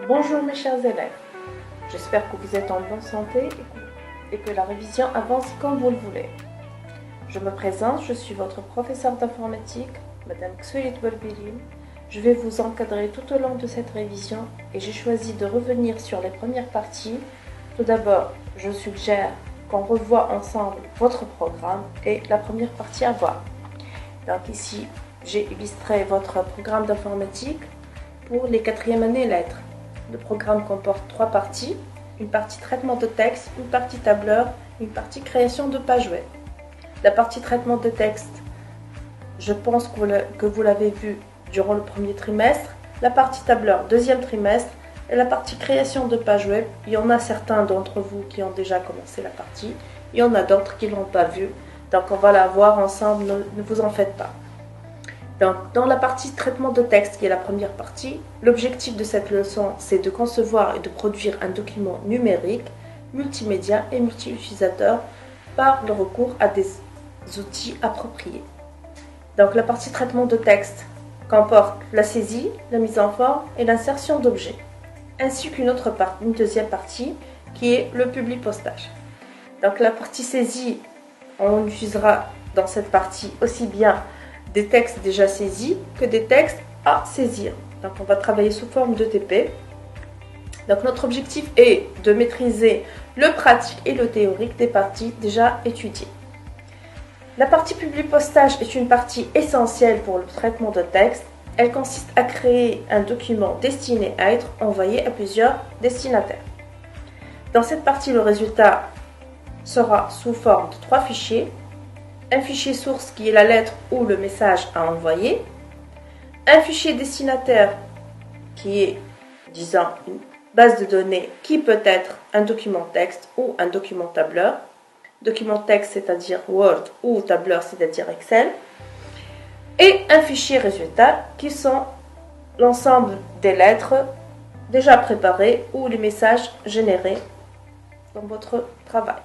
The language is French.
Bonjour mes chers élèves, j'espère que vous êtes en bonne santé et que la révision avance comme vous le voulez. Je me présente, je suis votre professeur d'informatique, Madame Xoulit Bolbilim. Je vais vous encadrer tout au long de cette révision et j'ai choisi de revenir sur les premières parties. Tout d'abord, je suggère qu'on revoie ensemble votre programme et la première partie à voir. Donc ici, j'ai illustré votre programme d'informatique pour les 4e années lettres. Le programme comporte 3 parties, une partie traitement de texte, une partie tableur, une partie création de pages web. La partie traitement de texte, je pense que vous l'avez vu durant le premier trimestre. La partie tableur, 2e trimestre. Et la partie création de pages web, il y en a certains d'entre vous qui ont déjà commencé la partie. Il y en a d'autres qui ne l'ont pas vue. Donc on va la voir ensemble, ne vous en faites pas. Donc, dans la partie traitement de texte, qui est la première partie, l'objectif de cette leçon, c'est de concevoir et de produire un document numérique, multimédia et multi-utilisateur par le recours à des outils appropriés. Donc, la partie traitement de texte comporte la saisie, la mise en forme et l'insertion d'objets, ainsi qu'une deuxième partie qui est le publipostage. Donc, la partie saisie, on utilisera dans cette partie aussi bien des textes déjà saisis que des textes à saisir. Donc on va travailler sous forme de TP. Donc notre objectif est de maîtriser le pratique et le théorique des parties déjà étudiées. La partie publipostage est une partie essentielle pour le traitement de texte. Elle consiste à créer un document destiné à être envoyé à plusieurs destinataires. Dans cette partie, le résultat sera sous forme de 3 fichiers. Un fichier source qui est la lettre ou le message à envoyer, un fichier destinataire qui est, disons, une base de données qui peut être un document texte ou un document tableur, document texte c'est-à-dire Word ou tableur c'est-à-dire Excel, et un fichier résultat qui sont l'ensemble des lettres déjà préparées ou les messages générés dans votre travail.